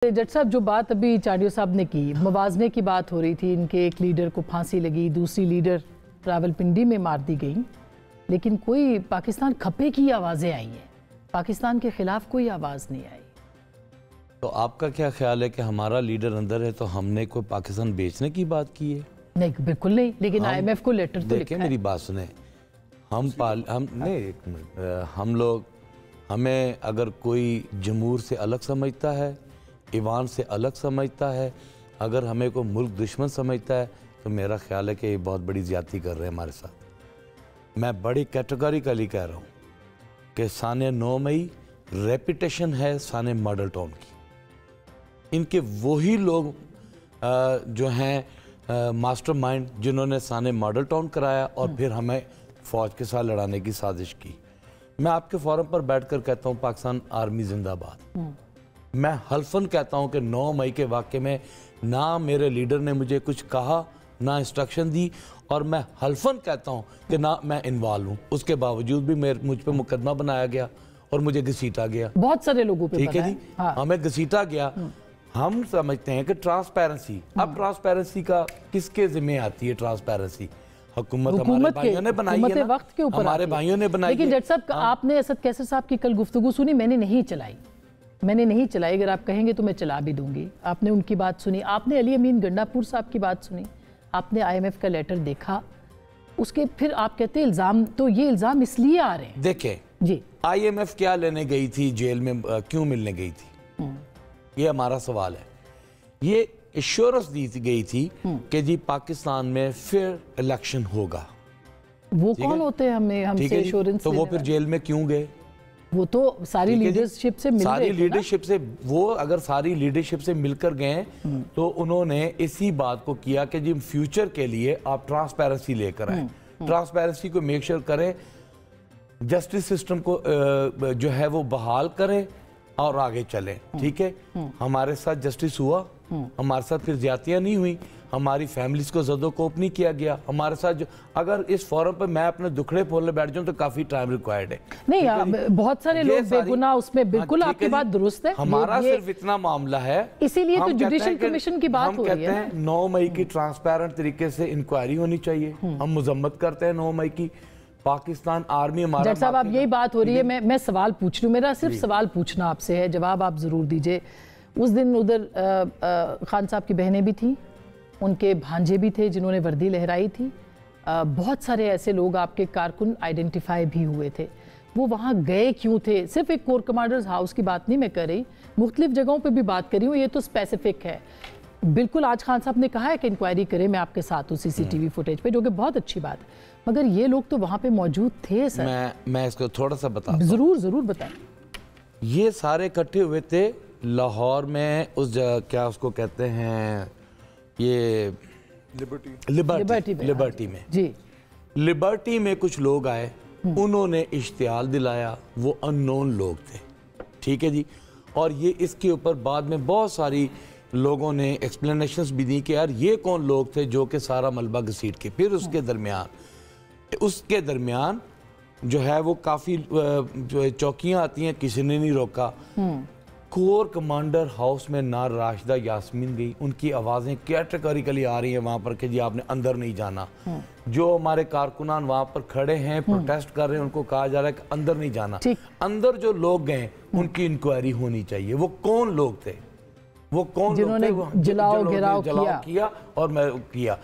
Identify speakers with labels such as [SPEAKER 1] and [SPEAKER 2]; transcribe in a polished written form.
[SPEAKER 1] जट साहब, जो बात अभी चाडियो साहब ने की, मवाजने की बात हो रही थी, इनके एक लीडर को फांसी लगी, दूसरी लीडर रावलपिंडी में मार दी गई, लेकिन कोई पाकिस्तान खपे की आवाज़ें आई हैं, पाकिस्तान के खिलाफ कोई आवाज़ नहीं आई।
[SPEAKER 2] तो आपका क्या ख्याल है कि हमारा लीडर अंदर है तो हमने कोई पाकिस्तान बेचने की बात की है?
[SPEAKER 1] नहीं, बिल्कुल नहीं, लेकिन IMF को लेटर तो लिखा है।
[SPEAKER 2] मेरी बात सुने, हम लोग, हमें अगर कोई जमूर से अलग समझता है, ईवान से अलग समझता है, अगर हमें कोई मुल्क दुश्मन समझता है, तो मेरा ख्याल है कि ये बहुत बड़ी ज़्यादती कर रहे हैं हमारे साथ। मैं बड़ी कैटेगोरिकली कह रहा हूँ कि साने 9 मई रेपिटेशन है साने मॉडल टाउन की। इनके वही लोग जो हैं मास्टरमाइंड जिन्होंने साने मॉडल टाउन कराया और फिर हमें फ़ौज के साथ लड़ाने की साजिश की। मैं आपके फोरम पर बैठकर कहता हूँ पाकिस्तान आर्मी जिंदाबाद। मैं हल्फन कहता हूं कि 9 मई के वाक़े में ना मेरे लीडर ने मुझे कुछ कहा, ना इंस्ट्रक्शन दी, और मैं हल्फन कहता हूं कि ना मैं इन्वॉल्व हूं। उसके बावजूद भी मुझ पे मुकदमा बनाया गया और मुझे घसीटा गया।
[SPEAKER 1] बहुत सारे लोगों पे
[SPEAKER 2] ठीक है जी, हाँ। हमें घसीटा गया। हम समझते हैं कि ट्रांसपेरेंसी, अब ट्रांसपेरेंसी का किसके जिम्मे आती है? ट्रांसपेरेंसी हुकूमत हमारे भाइयों ने बनाई है, वक्त के ऊपर हमारे भाइयों ने बनाई।
[SPEAKER 1] लेकिन जट साहब, आपने असद कैसर साहब की कल गुफ्तगू सुनी? मैंने नहीं चलाई। अगर आप कहेंगे तो मैं चला भी दूंगी। आपने उनकी बात सुनी, आपने अली अमीन गंडापुर साहब की बात सुनी, आपने IMF का लेटर देखा, उसके फिर आप कहते हैं इल्ज़ाम, तो ये इल्ज़ाम इसलिए आ रहे हैं।
[SPEAKER 2] देखें जी, IMF क्या लेने गई थी जेल में, क्यों मिलने गई थी? ये हमारा सवाल है। ये एश्योरेंस दी गई थी कि जी पाकिस्तान में फिर इलेक्शन होगा।
[SPEAKER 1] वो कौन होते हैं हमें हमसे एश्योरेंस?
[SPEAKER 2] तो वो फिर जेल में क्यों गए?
[SPEAKER 1] वो तो सारी लीडरशिप से मिल
[SPEAKER 2] सारी लीडरशिप से, वो अगर सारी लीडरशिप से मिलकर गए तो उन्होंने इसी बात को किया कि जी फ्यूचर के लिए आप ट्रांसपेरेंसी लेकर आए, ट्रांसपेरेंसी को मेक श्योर करें, जस्टिस सिस्टम को जो है वो बहाल करें और आगे चलें। ठीक है, हमारे साथ जस्टिस हुआ, हमारे साथ फिर ज्यादतियां नहीं हुई, हमारी फैमिलीज को ज़दोकोप नहीं किया गया हमारे साथ। जो अगर इस फोरम पर मैं अपने दुखड़े बोलने बैठ जाऊं तो काफी टाइम रिक्वायर्ड है।
[SPEAKER 1] नहीं, बहुत सारे लोग बेगुनाह उसमें, बिल्कुल आपकी बात दुरुस्त है।
[SPEAKER 2] हमारा सिर्फ इतना मामला है,
[SPEAKER 1] इसीलिए तो जुडिशल कमीशन की बात हो रही है।
[SPEAKER 2] 9 मई की ट्रांसपेरेंट तरीके से इंक्वायरी होनी चाहिए। हम मजम्मत करते हैं 9 मई की। पाकिस्तान आर्मी हमारा।
[SPEAKER 1] जट साहब, अब यही बात हो रही है, मैं सवाल पूछ रही हूँ, मेरा सिर्फ सवाल पूछना आपसे है, जवाब आप जरूर दीजिए। उस दिन उधर खान साहब की बहनें भी थी, उनके भांजे भी थे जिन्होंने वर्दी लहराई थी, बहुत सारे ऐसे लोग आपके कारकुन आइडेंटिफाई भी हुए थे। वो वहाँ गए क्यों थे? सिर्फ एक कोर कमांडर्स हाउस की बात नहीं मैं कर रही, मुख्तलिफ जगहों पे भी बात कर रही हूँ, ये तो स्पेसिफिक है। बिल्कुल आज खान साहब ने कहा है कि इंक्वायरी करें, मैं आपके साथ हूँ CCTV फुटेज पे, जो कि बहुत अच्छी बात है, मगर ये लोग तो वहाँ पे मौजूद थे सर।
[SPEAKER 2] मैं इसको थोड़ा सा बता,
[SPEAKER 1] जरूर बताएं।
[SPEAKER 2] ये सारे इकट्ठे हुए थे लाहौर में, उस जगह क्या उसको कहते हैं, ये लिबर्टी में जी। लिबर्टी में कुछ लोग आए, उन्होंने इश्तिहाल दिलाया, वो अननोन लोग थे। ठीक है जी, और ये इसके ऊपर बाद में बहुत सारी लोगों ने एक्सप्लेनेशंस भी दी कि यार ये कौन लोग थे जो कि सारा मलबा घसीट के। फिर उसके दरमियान जो है वो काफ़ी जो चौकियाँ आती हैं, किसी ने नहीं रोका। कोर कमांडर हाउस में ना राशिदा यास्मीन गई, उनकी आवाज़ें कैटेगोरिकली आ रही हैं वहाँ पर कि जी आपने अंदर नहीं जाना। जो हमारे कारकुनान वहाँ पर खड़े हैं, प्रोटेस्ट कर रहे हैं, उनको कहा जा रहा है कि अंदर नहीं जाना। अंदर जो लोग गए उनकी इंक्वायरी होनी चाहिए। वो कौन लोग थे? वो कौन
[SPEAKER 1] जिन्होंने जलाओ गिराओ किया
[SPEAKER 2] और मैं किया।